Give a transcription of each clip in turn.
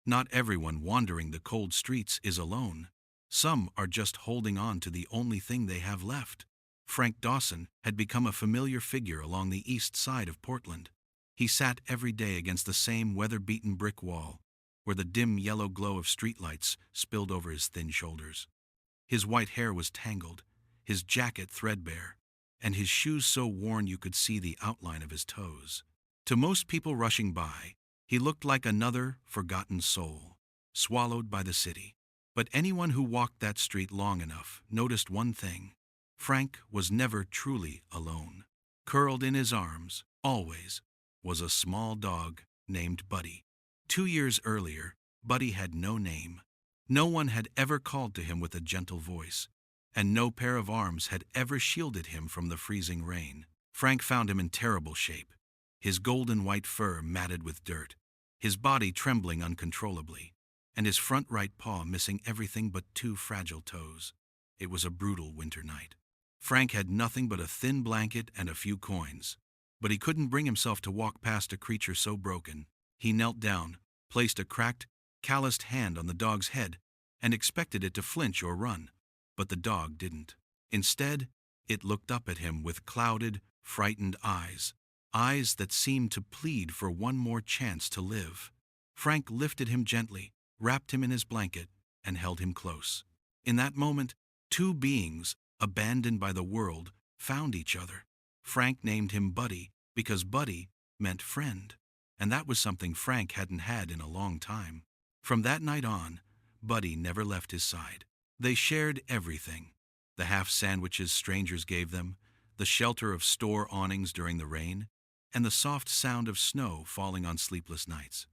Not everyone wandering the cold streets is alone. Some are just holding on to the only thing they have left. Frank Dawson had become a familiar figure along the east side of Portland. He sat every day against the same weather-beaten brick wall, where the dim yellow glow of streetlights spilled over his thin shoulders. His white hair was tangled, his jacket threadbare, and his shoes so worn you could see the outline of his toes. To most people rushing by, he looked like another forgotten soul, swallowed by the city. But anyone who walked that street long enough noticed one thing. Frank was never truly alone. Curled in his arms, always, was a small dog named Buddy. 2 years earlier, Buddy had no name. No one had ever called to him with a gentle voice, and no pair of arms had ever shielded him from the freezing rain. Frank found him in terrible shape, his golden white fur matted with dirt, his body trembling uncontrollably, and his front right paw missing everything but two fragile toes. It was a brutal winter night. Frank had nothing but a thin blanket and a few coins, but he couldn't bring himself to walk past a creature so broken. He knelt down, placed a cracked, calloused hand on the dog's head, and expected it to flinch or run, but the dog didn't. Instead, it looked up at him with clouded, frightened eyes that seemed to plead for one more chance to live. Frank lifted him gently, wrapped him in his blanket, and held him close. In that moment, two beings, abandoned by the world, found each other. Frank named him Buddy because Buddy meant friend, and that was something Frank hadn't had in a long time. From that night on, Buddy never left his side. They shared everything: the half sandwiches strangers gave them, the shelter of store awnings during the rain, and the soft sound of snow falling on sleepless nights.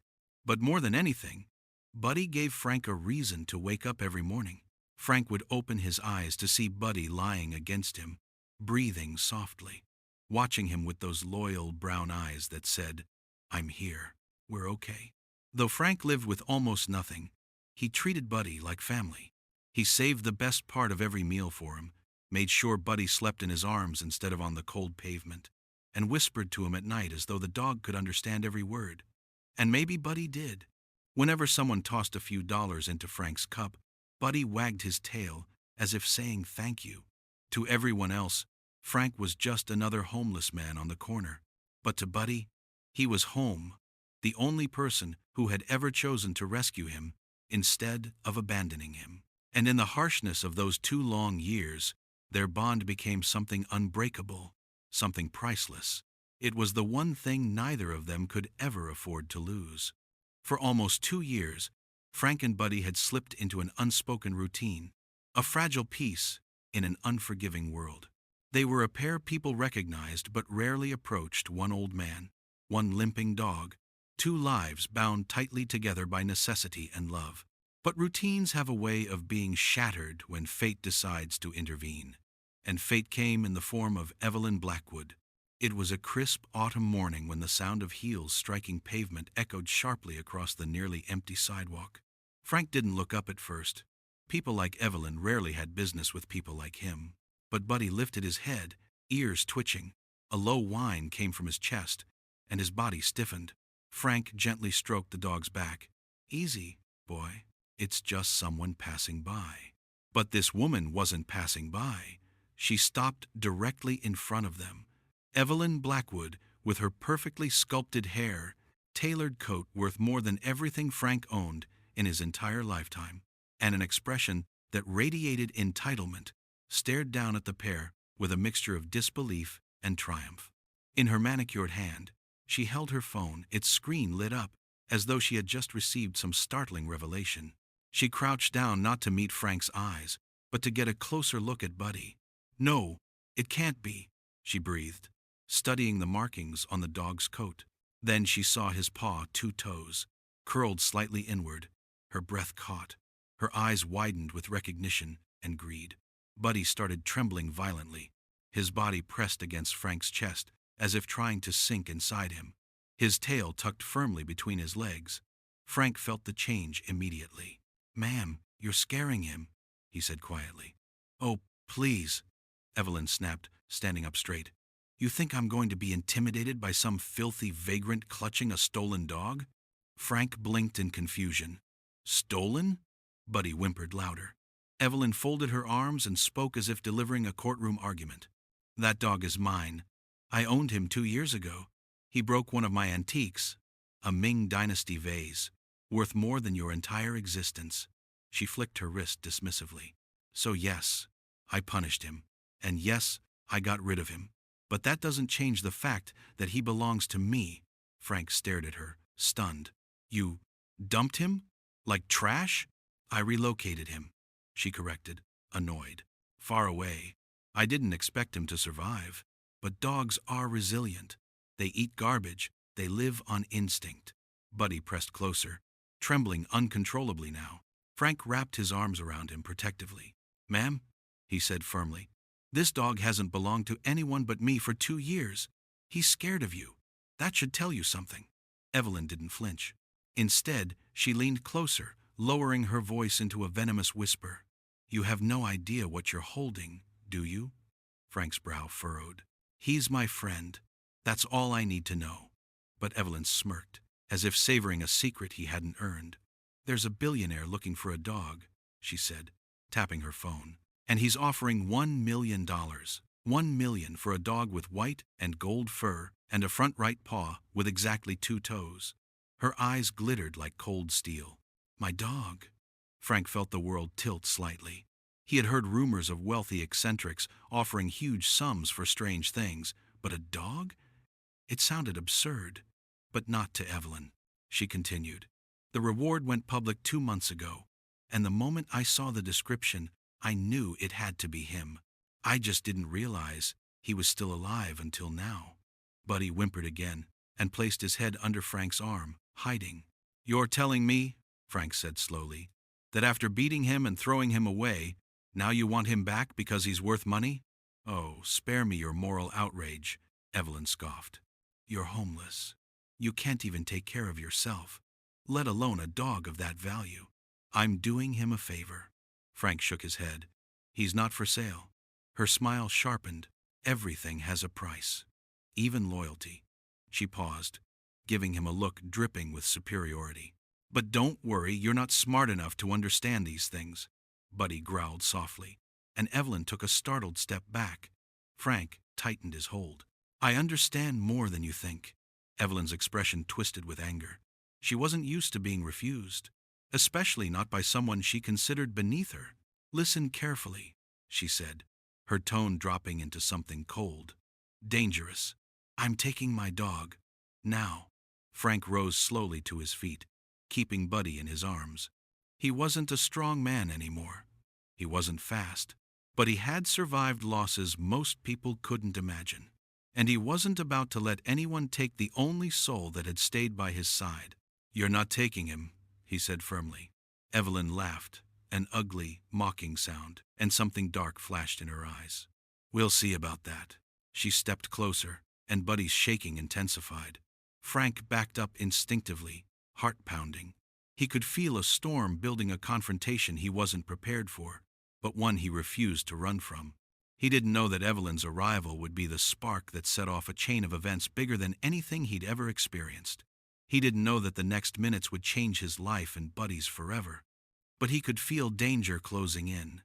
But more than anything, Buddy gave Frank a reason to wake up every morning. Frank would open his eyes to see Buddy lying against him, breathing softly, watching him with those loyal brown eyes that said, "I'm here, we're okay." Though Frank lived with almost nothing, he treated Buddy like family. He saved the best part of every meal for him, made sure Buddy slept in his arms instead of on the cold pavement, and whispered to him at night as though the dog could understand every word. And maybe Buddy did. Whenever someone tossed a few dollars into Frank's cup, Buddy wagged his tail as if saying thank you. To everyone else, Frank was just another homeless man on the corner. But to Buddy, he was home, the only person who had ever chosen to rescue him instead of abandoning him. And in the harshness of those 2 long years, their bond became something unbreakable, something priceless. It was the one thing neither of them could ever afford to lose. For almost 2 years, Frank and Buddy had slipped into an unspoken routine, a fragile peace in an unforgiving world. They were a pair people recognized but rarely approached: one old man, one limping dog, 2 lives bound tightly together by necessity and love. But routines have a way of being shattered when fate decides to intervene. And fate came in the form of Evelyn Blackwood. It was a crisp autumn morning when the sound of heels striking pavement echoed sharply across the nearly empty sidewalk. Frank didn't look up at first. People like Evelyn rarely had business with people like him. But Buddy lifted his head, ears twitching. A low whine came from his chest, and his body stiffened. Frank gently stroked the dog's back. "Easy, boy. It's just someone passing by." But this woman wasn't passing by. She stopped directly in front of them. Evelyn Blackwood, with her perfectly sculpted hair, tailored coat worth more than everything Frank owned in his entire lifetime, and an expression that radiated entitlement, stared down at the pair with a mixture of disbelief and triumph. In her manicured hand, she held her phone, its screen lit up, as though she had just received some startling revelation. She crouched down not to meet Frank's eyes, but to get a closer look at Buddy. "No, it can't be," she breathed, studying the markings on the dog's coat. Then she saw his paw, 2 toes, curled slightly inward. Her breath caught. Her eyes widened with recognition and greed. Buddy started trembling violently. His body pressed against Frank's chest, as if trying to sink inside him. His tail tucked firmly between his legs. Frank felt the change immediately. "Ma'am, you're scaring him," he said quietly. "Oh, please," Evelyn snapped, standing up straight. "You think I'm going to be intimidated by some filthy vagrant clutching a stolen dog?" Frank blinked in confusion. Stolen? Buddy whimpered louder. Evelyn folded her arms and spoke as if delivering a courtroom argument. That dog is mine. I owned him 2 years ago. He broke one of my antiques, a Ming Dynasty vase, worth more than your entire existence. She flicked her wrist dismissively. So yes, I punished him. And yes, I got rid of him. But that doesn't change the fact that he belongs to me. Frank stared at her, stunned. You dumped him? Like trash? I relocated him, she corrected, annoyed. Far away. I didn't expect him to survive. But dogs are resilient. They eat garbage. They live on instinct. Buddy pressed closer, trembling uncontrollably now. Frank wrapped his arms around him protectively. Ma'am, he said firmly, this dog hasn't belonged to anyone but me for 2 years. He's scared of you. That should tell you something. Evelyn didn't flinch. Instead, she leaned closer, lowering her voice into a venomous whisper. You have no idea what you're holding, do you? Frank's brow furrowed. He's my friend. That's all I need to know. But Evelyn smirked, as if savoring a secret he hadn't earned. There's a billionaire looking for a dog, she said, tapping her phone. And he's offering $1 million. $1 million for a dog with white and gold fur and a front right paw with exactly 2 toes. Her eyes glittered like cold steel. My dog. Frank felt the world tilt slightly. He had heard rumors of wealthy eccentrics offering huge sums for strange things, but a dog? It sounded absurd. But not to Evelyn. She continued. The reward went public 2 months ago, and the moment I saw the description, I knew it had to be him. I just didn't realize he was still alive until now. Buddy whimpered again and placed his head under Frank's arm, hiding. You're telling me, Frank said slowly, that after beating him and throwing him away, now you want him back because he's worth money? Oh, spare me your moral outrage, Evelyn scoffed. You're homeless. You can't even take care of yourself, let alone a dog of that value. I'm doing him a favor. Frank shook his head. He's not for sale. Her smile sharpened. Everything has a price. Even loyalty. She paused, giving him a look dripping with superiority. But don't worry, you're not smart enough to understand these things. Buddy growled softly, and Evelyn took a startled step back. Frank tightened his hold. I understand more than you think. Evelyn's expression twisted with anger. She wasn't used to being refused, especially not by someone she considered beneath her. Listen carefully, she said, her tone dropping into something cold. Dangerous. I'm taking my dog. Now. Frank rose slowly to his feet, keeping Buddy in his arms. He wasn't a strong man anymore. He wasn't fast, but he had survived losses most people couldn't imagine. And he wasn't about to let anyone take the only soul that had stayed by his side. You're not taking him, he said firmly. Evelyn laughed, an ugly, mocking sound, and something dark flashed in her eyes. We'll see about that. She stepped closer, and Buddy's shaking intensified. Frank backed up instinctively, heart pounding. He could feel a storm building, a confrontation he wasn't prepared for, but one he refused to run from. He didn't know that Evelyn's arrival would be the spark that set off a chain of events bigger than anything he'd ever experienced. He didn't know that the next minutes would change his life and Buddy's forever. But he could feel danger closing in,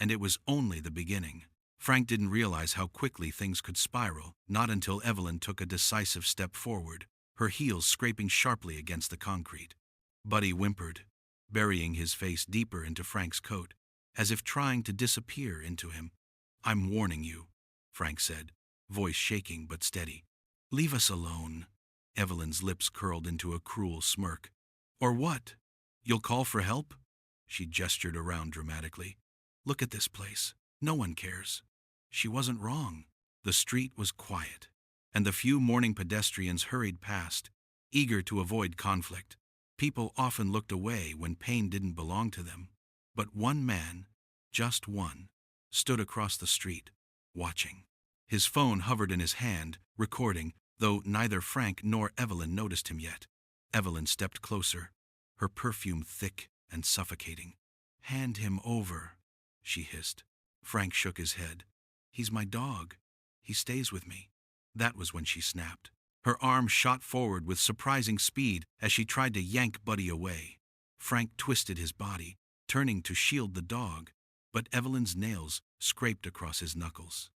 and it was only the beginning. Frank didn't realize how quickly things could spiral, not until Evelyn took a decisive step forward, her heels scraping sharply against the concrete. Buddy whimpered, burying his face deeper into Frank's coat, as if trying to disappear into him. I'm warning you, Frank said, voice shaking but steady. Leave us alone. Evelyn's lips curled into a cruel smirk. Or what? You'll call for help? She gestured around dramatically. Look at this place. No one cares. She wasn't wrong. The street was quiet, and the few morning pedestrians hurried past, eager to avoid conflict. People often looked away when pain didn't belong to them. But one man, just one, stood across the street, watching. His phone hovered in his hand, recording, though neither Frank nor Evelyn noticed him yet. Evelyn stepped closer, her perfume thick and suffocating. Hand him over, she hissed. Frank shook his head. He's my dog. He stays with me. That was when she snapped. Her arm shot forward with surprising speed as she tried to yank Buddy away. Frank twisted his body, turning to shield the dog, but Evelyn's nails scraped across his knuckles.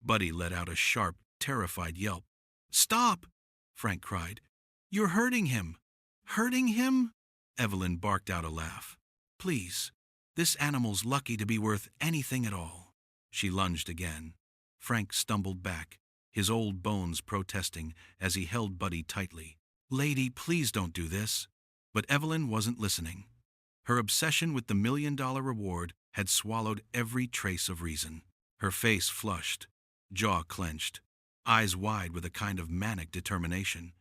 Buddy let out a sharp, terrified yelp. "Stop!" Frank cried. "You're hurting him!" "Hurting him?" Evelyn barked out a laugh. "Please, this animal's lucky to be worth anything at all." She lunged again. Frank stumbled back, his old bones protesting as he held Buddy tightly. "Lady, please don't do this." But Evelyn wasn't listening. Her obsession with the $1 million reward had swallowed every trace of reason. Her face flushed, jaw clenched, eyes wide with a kind of manic determination.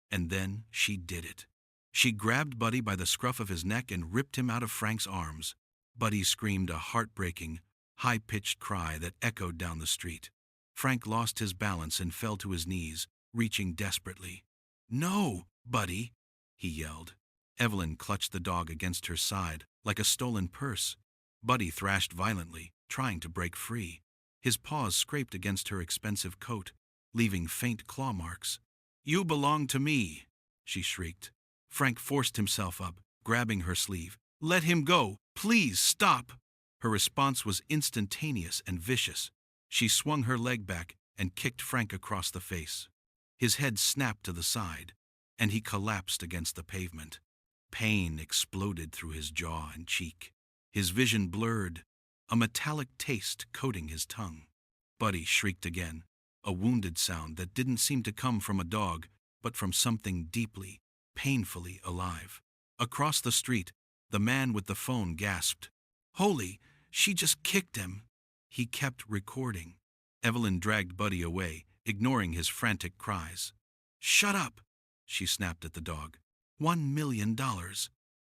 And then she did it. She grabbed Buddy by the scruff of his neck and ripped him out of Frank's arms. Buddy screamed a heartbreaking, high-pitched cry that echoed down the street. Frank lost his balance and fell to his knees, reaching desperately. "No, Buddy," he yelled. Evelyn clutched the dog against her side like a stolen purse. Buddy thrashed violently, trying to break free. His paws scraped against her expensive coat, leaving faint claw marks. "You belong to me," she shrieked. Frank forced himself up, grabbing her sleeve. "Let him go! Please stop!" Her response was instantaneous and vicious. She swung her leg back and kicked Frank across the face. His head snapped to the side, and he collapsed against the pavement. Pain exploded through his jaw and cheek. His vision blurred, a metallic taste coating his tongue. Buddy shrieked again, a wounded sound that didn't seem to come from a dog, but from something deeply, painfully alive. Across the street, the man with the phone gasped. "Holy, she just kicked him!" He kept recording. Evelyn dragged Buddy away, ignoring his frantic cries. "Shut up!" she snapped at the dog. $1 million.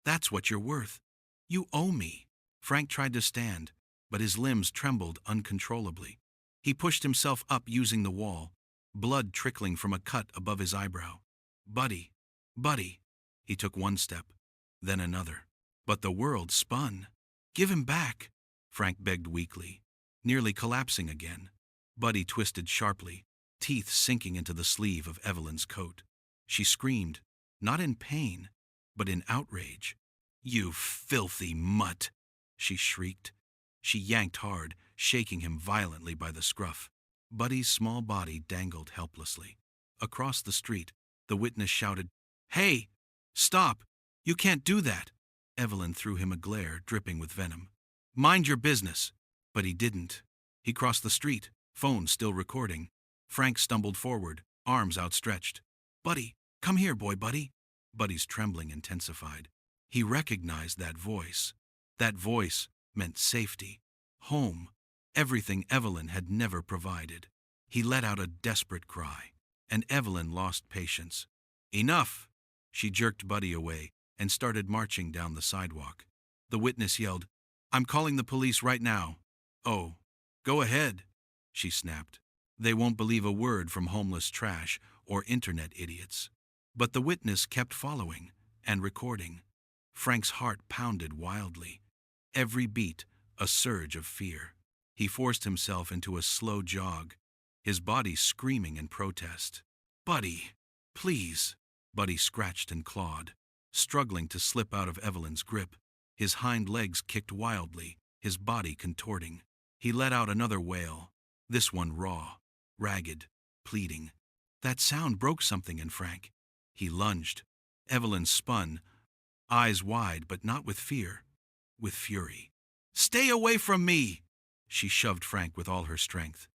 That's what you're worth. You owe me." Frank tried to stand, but his limbs trembled uncontrollably. He pushed himself up using the wall, blood trickling from a cut above his eyebrow. "Buddy, Buddy." He took one step, then another. But the world spun. "Give him back," Frank begged weakly, nearly collapsing again. Buddy twisted sharply, teeth sinking into the sleeve of Evelyn's coat. She screamed, not in pain, but in outrage. "You filthy mutt!" she shrieked. She yanked hard, shaking him violently by the scruff. Buddy's small body dangled helplessly. Across the street, the witness shouted, "Hey! Stop! You can't do that!" Evelyn threw him a glare dripping with venom. "Mind your business!" But he didn't. He crossed the street, phone still recording. Frank stumbled forward, arms outstretched. "Buddy, come here, boy, Buddy." Buddy's trembling intensified. He recognized that voice. That voice meant safety, home, everything Evelyn had never provided. He let out a desperate cry, and Evelyn lost patience. "Enough!" She jerked Buddy away and started marching down the sidewalk. The witness yelled, "I'm calling the police right now." "Oh, go ahead," she snapped. "They won't believe a word from homeless trash or internet idiots." But the witness kept following and recording. Frank's heart pounded wildly. Every beat, a surge of fear. He forced himself into a slow jog, his body screaming in protest. "Buddy, please." Buddy scratched and clawed, struggling to slip out of Evelyn's grip. His hind legs kicked wildly, his body contorting. He let out another wail, this one raw, ragged, pleading. That sound broke something in Frank. He lunged. Evelyn spun, eyes wide but not with fear, with fury. "Stay away from me!" She shoved Frank with all her strength.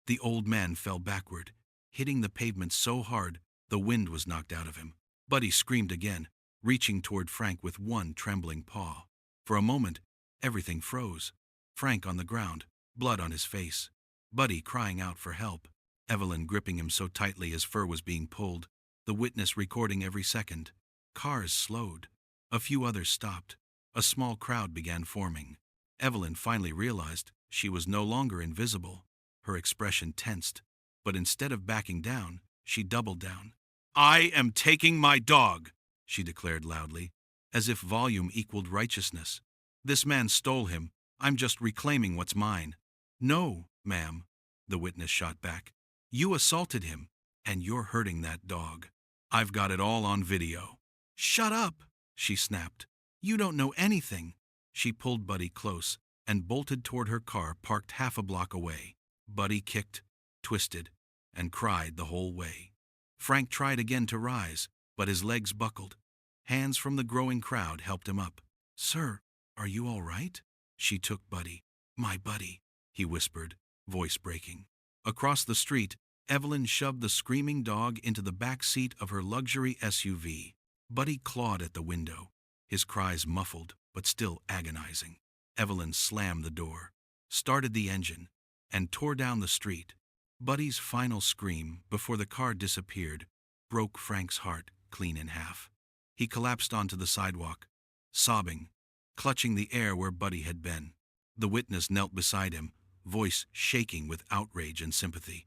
The old man fell backward, hitting the pavement so hard the wind was knocked out of him. Buddy screamed again, reaching toward Frank with one trembling paw. For a moment, everything froze. Frank on the ground, blood on his face. Buddy crying out for help. Evelyn gripping him so tightly his fur was being pulled, the witness recording every second. Cars slowed. A few others stopped. A small crowd began forming. Evelyn finally realized she was no longer invisible. Her expression tensed, but instead of backing down, she doubled down. "I am taking my dog," she declared loudly, as if volume equaled righteousness. "This man stole him. I'm just reclaiming what's mine." "No, ma'am," the witness shot back. "You assaulted him. And you're hurting that dog. I've got it all on video." "Shut up," she snapped. "You don't know anything." She pulled Buddy close and bolted toward her car parked half a block away. Buddy kicked, twisted, and cried the whole way. Frank tried again to rise, but his legs buckled. Hands from the growing crowd helped him up. "Sir, are you all right?" She took Buddy. "My Buddy," he whispered, voice breaking. Across the street, Evelyn shoved the screaming dog into the back seat of her luxury SUV. Buddy clawed at the window, his cries muffled but still agonizing. Evelyn slammed the door, started the engine, and tore down the street. Buddy's final scream, before the car disappeared, broke Frank's heart clean in half. He collapsed onto the sidewalk, sobbing, clutching the air where Buddy had been. The witness knelt beside him, voice shaking with outrage and sympathy.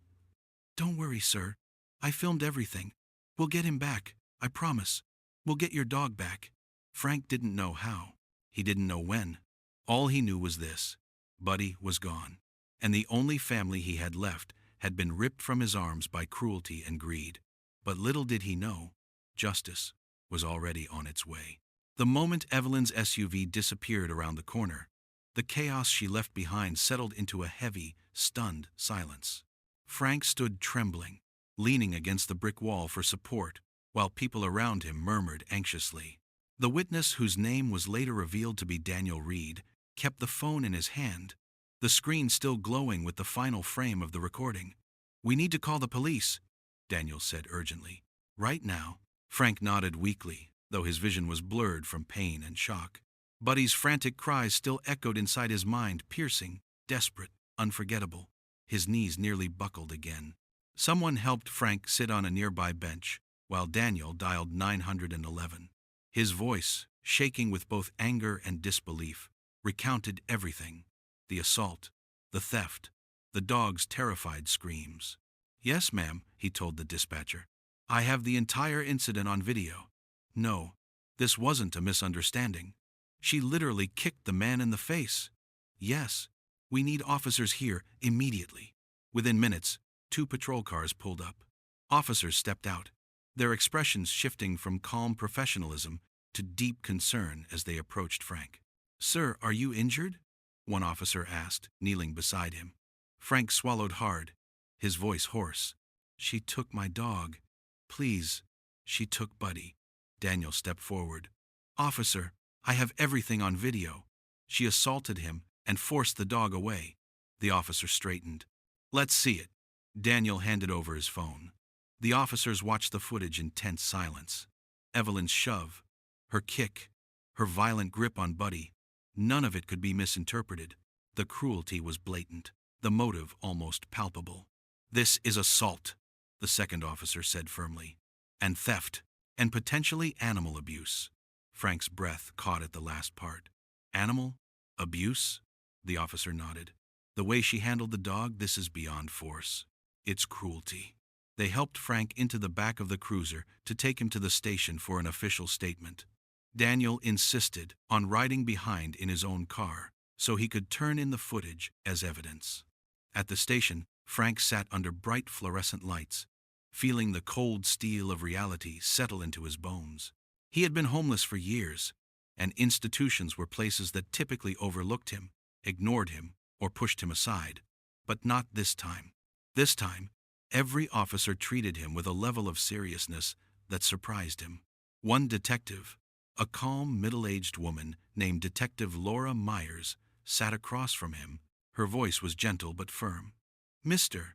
"Don't worry, sir. I filmed everything. We'll get him back, I promise. We'll get your dog back." Frank didn't know how. He didn't know when. All he knew was this: Buddy was gone, and the only family he had left had been ripped from his arms by cruelty and greed. But little did he know, justice was already on its way. The moment Evelyn's SUV disappeared around the corner, the chaos she left behind settled into a heavy, stunned silence. Frank stood trembling, leaning against the brick wall for support, while people around him murmured anxiously. The witness, whose name was later revealed to be Daniel Reed, kept the phone in his hand, the screen still glowing with the final frame of the recording. "We need to call the police," Daniel said urgently. "Right now." Frank nodded weakly, though his vision was blurred from pain and shock. Buddy's frantic cries still echoed inside his mind, piercing, desperate, unforgettable. His knees nearly buckled again. Someone helped Frank sit on a nearby bench, while Daniel dialed 911. His voice, shaking with both anger and disbelief, recounted everything: the assault, the theft, the dog's terrified screams. "Yes, ma'am," he told the dispatcher. "I have the entire incident on video. No, this wasn't a misunderstanding. She literally kicked the man in the face. Yes, we need officers here immediately." Within minutes, 2 patrol cars pulled up. Officers stepped out, their expressions shifting from calm professionalism to deep concern as they approached Frank. "Sir, are you injured?" one officer asked, kneeling beside him. Frank swallowed hard, his voice hoarse. "She took my dog. Please, she took Buddy." Daniel stepped forward. "Officer, I have everything on video. She assaulted him and forced the dog away." The officer straightened. "Let's see it." Daniel handed over his phone. The officers watched the footage in tense silence. Evelyn's shove, her kick, her violent grip on Buddy, none of it could be misinterpreted. The cruelty was blatant, the motive almost palpable. "This is assault," the second officer said firmly, "and theft, and potentially animal abuse." Frank's breath caught at the last part. "Animal? Abuse?" The officer nodded. "The way she handled the dog, this is beyond force. It's cruelty." They helped Frank into the back of the cruiser to take him to the station for an official statement. Daniel insisted on riding behind in his own car so he could turn in the footage as evidence. At the station, Frank sat under bright fluorescent lights, feeling the cold steel of reality settle into his bones. He had been homeless for years, and institutions were places that typically overlooked him, ignored him, or pushed him aside. But not this time. This time, every officer treated him with a level of seriousness that surprised him. One detective, a calm, middle-aged woman named Detective Laura Myers, sat across from him. Her voice was gentle but firm. "Mr.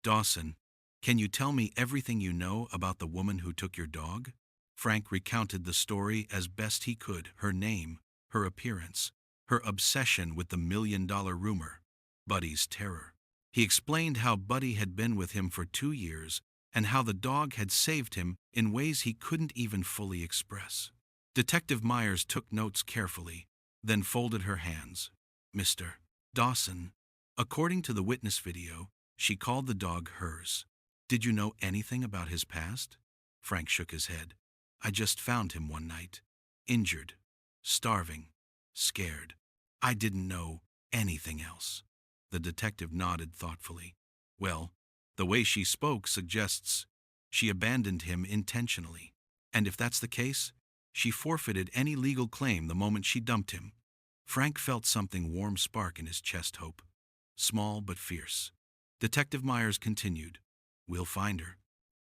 Dawson, can you tell me everything you know about the woman who took your dog?" Frank recounted the story as best he could: her name, her appearance, her obsession with the $1,000,000 rumor, Buddy's terror. He explained how Buddy had been with him for 2 years and how the dog had saved him in ways he couldn't even fully express. Detective Myers took notes carefully, then folded her hands. "Mr. Dawson, according to the witness video, she called the dog hers. Did you know anything about his past?" Frank shook his head. "I just found him one night, injured, starving, scared. I didn't know anything else." The detective nodded thoughtfully. "Well, the way she spoke suggests she abandoned him intentionally. And if that's the case, she forfeited any legal claim the moment she dumped him. Frank felt something warm spark in his chest. Hope. Small but fierce. Detective Myers continued, "We'll find her,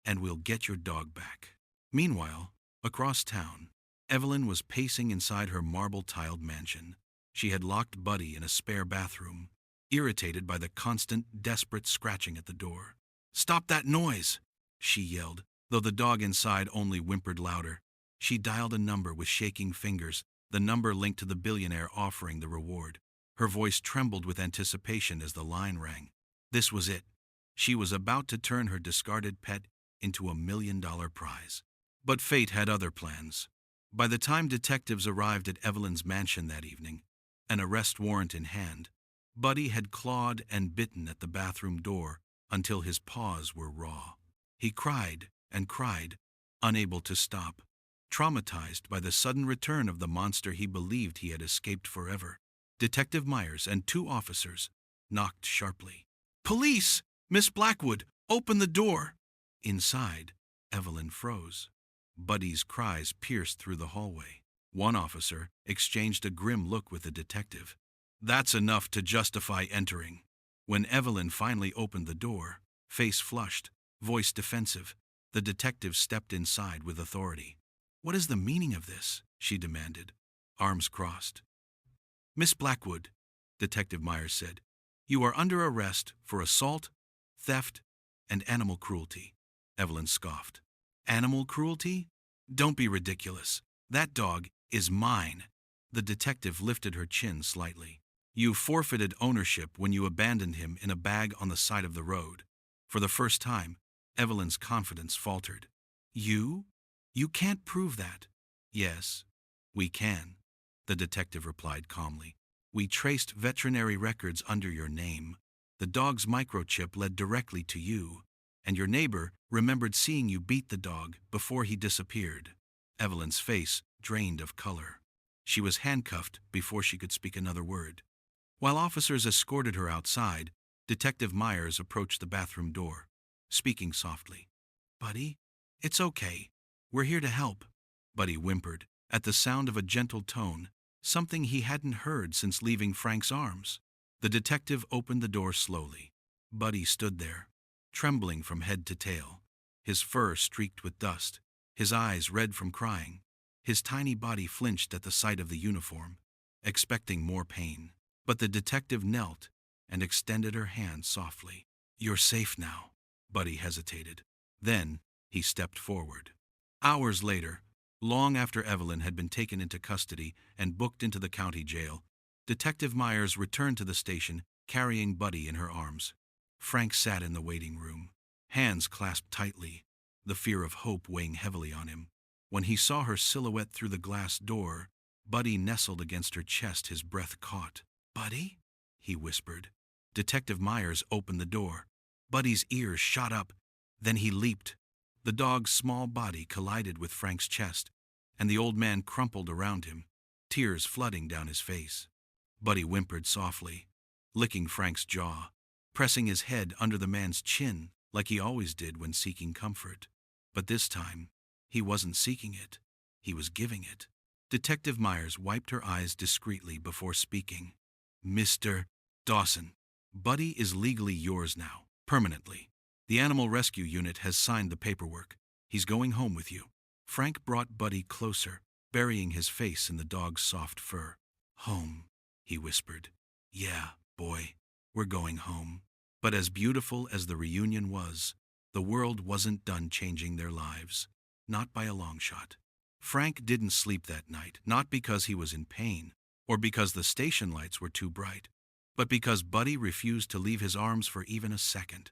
and we'll get your dog back." Meanwhile, across town, Evelyn was pacing inside her marble-tiled mansion. She had locked Buddy in a spare bathroom, irritated by the constant, desperate scratching at the door. "Stop that noise!" she yelled, though the dog inside only whimpered louder. She dialed a number with shaking fingers, the number linked to the billionaire offering the reward. Her voice trembled with anticipation as the line rang. This was it. She was about to turn her discarded pet into $1 million prize. But fate had other plans. By the time detectives arrived at Evelyn's mansion that evening, an arrest warrant in hand, Buddy had clawed and bitten at the bathroom door until his paws were raw. He cried and cried, unable to stop, traumatized by the sudden return of the monster he believed he had escaped forever. Detective Myers and 2 officers knocked sharply. "Police! Miss Blackwood, open the door!" Inside, Evelyn froze. Buddy's cries pierced through the hallway. One officer exchanged a grim look with the detective. "That's enough to justify entering." When Evelyn finally opened the door, face flushed, voice defensive, the detective stepped inside with authority. "What is the meaning of this?" she demanded, arms crossed. "Miss Blackwood," Detective Myers said, "you are under arrest for assault, theft, and animal cruelty." Evelyn scoffed. "Animal cruelty? Don't be ridiculous. That dog is mine." The detective lifted her chin slightly. "You forfeited ownership when you abandoned him in a bag on the side of the road." For the first time, Evelyn's confidence faltered. "You? You can't prove that." "Yes, we can," the detective replied calmly. "We traced veterinary records under your name. The dog's microchip led directly to you, and your neighbor remembered seeing you beat the dog before he disappeared." Evelyn's face drained of color. She was handcuffed before she could speak another word. While officers escorted her outside, Detective Myers approached the bathroom door, speaking softly. "Buddy, it's okay. We're here to help." Buddy whimpered, at the sound of a gentle tone, something he hadn't heard since leaving Frank's arms. The detective opened the door slowly. Buddy stood there, trembling from head to tail, his fur streaked with dust, his eyes red from crying. His tiny body flinched at the sight of the uniform, expecting more pain. But the detective knelt and extended her hand softly. "You're safe now." Buddy hesitated. Then he stepped forward. Hours later, long after Evelyn had been taken into custody and booked into the county jail, Detective Myers returned to the station carrying Buddy in her arms. Frank sat in the waiting room, hands clasped tightly, the fear of hope weighing heavily on him. When he saw her silhouette through the glass door, Buddy nestled against her chest, his breath caught. "Buddy?" he whispered. Detective Myers opened the door. Buddy's ears shot up. Then he leaped. The dog's small body collided with Frank's chest, and the old man crumpled around him, tears flooding down his face. Buddy whimpered softly, licking Frank's jaw, pressing his head under the man's chin like he always did when seeking comfort. But this time, he wasn't seeking it. He was giving it. Detective Myers wiped her eyes discreetly before speaking. "Mr. Dawson, Buddy is legally yours now, permanently. The Animal Rescue Unit has signed the paperwork. He's going home with you." Frank brought Buddy closer, burying his face in the dog's soft fur. "Home," he whispered. "Yeah, boy, we're going home." But as beautiful as the reunion was, the world wasn't done changing their lives. Not by a long shot. Frank didn't sleep that night, not because he was in pain, or because the station lights were too bright, but because Buddy refused to leave his arms for even a second.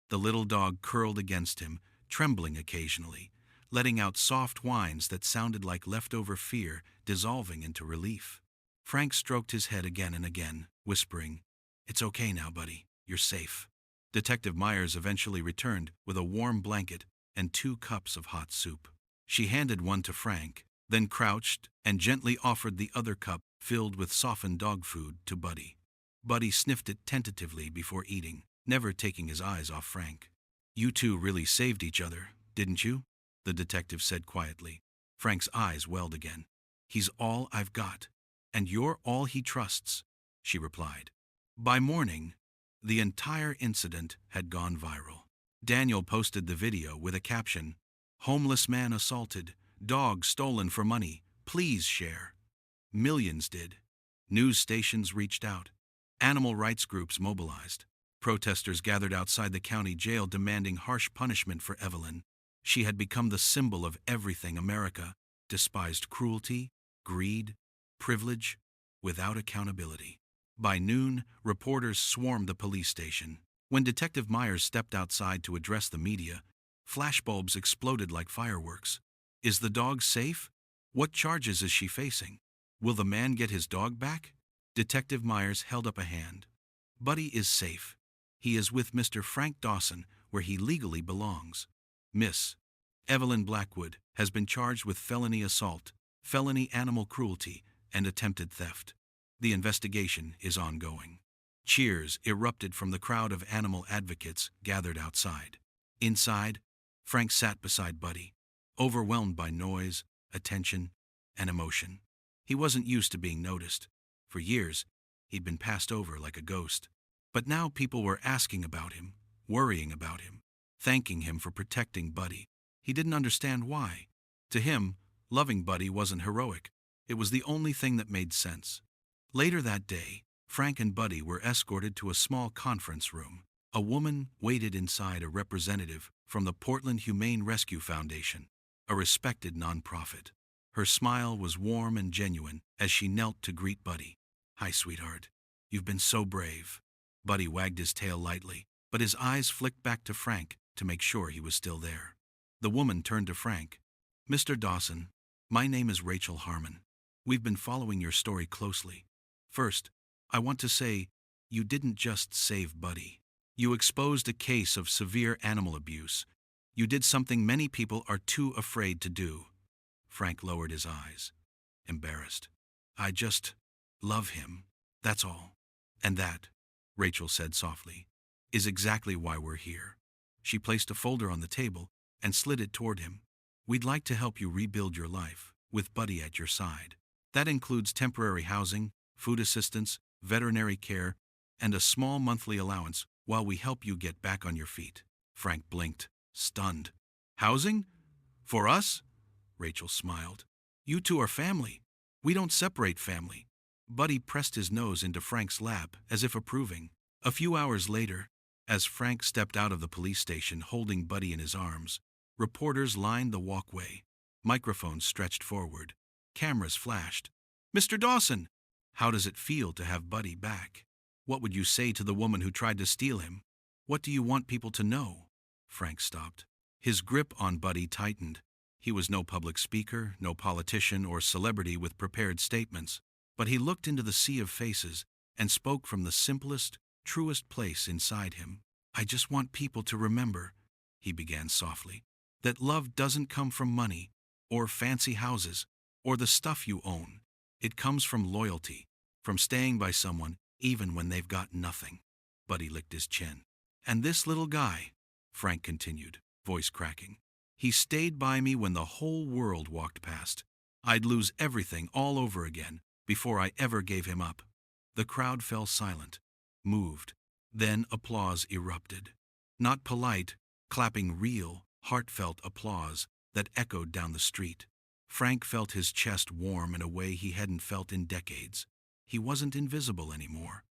The little dog curled against him, trembling occasionally, letting out soft whines that sounded like leftover fear dissolving into relief. Frank stroked his head again and again, whispering, "It's okay now, Buddy. You're safe." Detective Myers eventually returned with a warm blanket and 2 cups of hot soup. She handed one to Frank, then crouched and gently offered the other cup filled with softened dog food to Buddy. Buddy sniffed it tentatively before eating, never taking his eyes off Frank. "You two really saved each other, Didn't you? The detective said quietly. Frank's eyes welled again. He's all I've got. And you're all he trusts, she replied. By morning, the entire incident had gone viral. Daniel posted the video with a caption, "Homeless man assaulted, dog stolen for money, please share." Millions did. News stations reached out. Animal rights groups mobilized. Protesters gathered outside the county jail demanding harsh punishment for Evelyn. She had become the symbol of everything America despised: cruelty, greed, privilege, without accountability. By noon, reporters swarmed the police station. When Detective Myers stepped outside to address the media, flashbulbs exploded like fireworks. Is the dog safe? What charges is she facing? Will the man get his dog back? Detective Myers held up a hand. Buddy is safe. He is with Mr. Frank Dawson, where he legally belongs. Miss Evelyn Blackwood has been charged with felony assault, felony animal cruelty, and attempted theft. The investigation is ongoing. Cheers erupted from the crowd of animal advocates gathered outside. Inside, Frank sat beside Buddy, overwhelmed by noise, attention, and emotion. He wasn't used to being noticed. For years, he'd been passed over like a ghost. But now people were asking about him, worrying about him, thanking him for protecting Buddy. He didn't understand why. To him, loving Buddy wasn't heroic. It was the only thing that made sense. Later that day, Frank and Buddy were escorted to a small conference room. A woman waited inside, a representative from the Portland Humane Rescue Foundation, a respected nonprofit. Her smile was warm and genuine as she knelt to greet Buddy. "Hi, sweetheart. You've been so brave." Buddy wagged his tail lightly, but his eyes flicked back to Frank to make sure he was still there. The woman turned to Frank. "Mr. Dawson, my name is Rachel Harmon. We've been following your story closely. First, I want to say you didn't just save Buddy. You exposed a case of severe animal abuse. You did something many people are too afraid to do." Frank lowered his eyes, embarrassed. "I just love him, that's all." "And that," Rachel said softly, "is exactly why we're here." She placed a folder on the table and slid it toward him. "We'd like to help you rebuild your life, with Buddy at your side. That includes temporary housing, food assistance, veterinary care, and a small monthly allowance while we help you get back on your feet." Frank blinked, stunned. "Housing? For us?" Rachel smiled. "You two are family. We don't separate family." Buddy pressed his nose into Frank's lap as if approving. A few hours later, as Frank stepped out of the police station holding Buddy in his arms, reporters lined the walkway. Microphones stretched forward. Cameras flashed. "Mr. Dawson, how does it feel to have Buddy back? What would you say to the woman who tried to steal him? What do you want people to know?" Frank stopped. His grip on Buddy tightened. He was no public speaker, no politician or celebrity with prepared statements, but he looked into the sea of faces and spoke from the simplest, truest place inside him. "I just want people to remember," he began softly, "that love doesn't come from money or fancy houses or the stuff you own. It comes from loyalty, from staying by someone even when they've got nothing." Buddy licked his chin. "And this little guy," Frank continued, voice cracking, "he stayed by me when the whole world walked past. I'd lose everything all over again before I ever gave him up." The crowd fell silent, moved. Then applause erupted. Not polite, clapping, real, heartfelt applause that echoed down the street. Frank felt his chest warm in a way he hadn't felt in decades. He wasn't invisible anymore.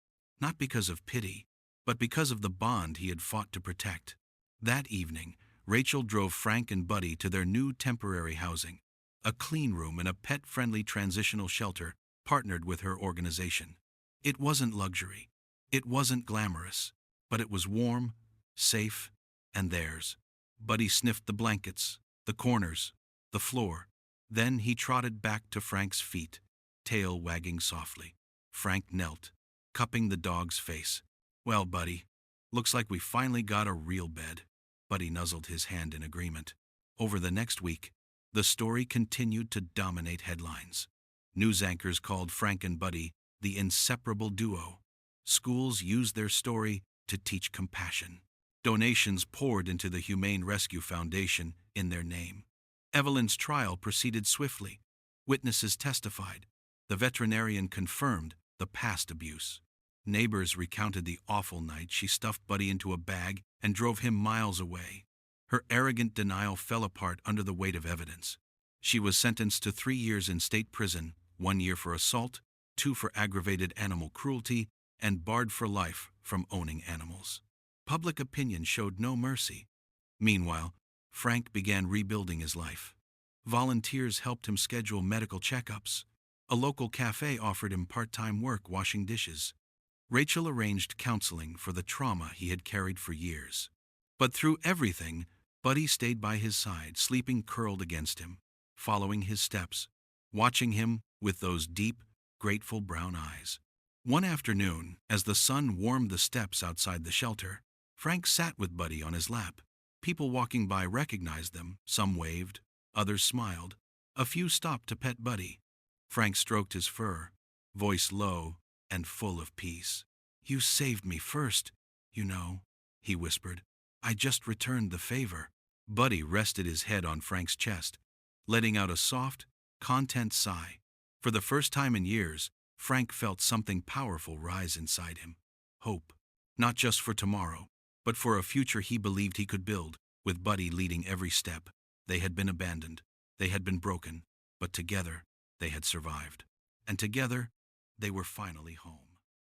Not because of pity, but because of the bond he had fought to protect. That evening, Rachel drove Frank and Buddy to their new temporary housing, a clean room in a pet-friendly transitional shelter partnered with her organization. It wasn't luxury. It wasn't glamorous, but it was warm, safe, and theirs. Buddy sniffed the blankets, the corners, the floor. Then he trotted back to Frank's feet, tail wagging softly. Frank knelt, cupping the dog's face. "Well, Buddy, looks like we finally got a real bed." Buddy nuzzled his hand in agreement. Over the next week, the story continued to dominate headlines. News anchors called Frank and Buddy the inseparable duo. Schools used their story to teach compassion. Donations poured into the Humane Rescue Foundation in their name. Evelyn's trial proceeded swiftly. Witnesses testified. The veterinarian confirmed the past abuse. Neighbors recounted the awful night she stuffed Buddy into a bag and drove him miles away. Her arrogant denial fell apart under the weight of evidence. She was sentenced to 3 years in state prison, 1 year for assault, 2 for aggravated animal cruelty, and barred for life from owning animals. Public opinion showed no mercy. Meanwhile, Frank began rebuilding his life. Volunteers helped him schedule medical checkups. A local cafe offered him part-time work washing dishes. Rachel arranged counseling for the trauma he had carried for years. But through everything, Buddy stayed by his side, sleeping curled against him, following his steps, watching him with those deep, grateful brown eyes. One afternoon, as the sun warmed the steps outside the shelter, Frank sat with Buddy on his lap. People walking by recognized them. Some waved, others smiled. A few stopped to pet Buddy. Frank stroked his fur, voice low and full of peace. "You saved me first, you know," he whispered. "I just returned the favor." Buddy rested his head on Frank's chest, letting out a soft, content sigh. For the first time in years, Frank felt something powerful rise inside him. Hope. Not just for tomorrow, but for a future he believed he could build, with Buddy leading every step. They had been abandoned. They had been broken. But together, they had survived. And together, they were finally home.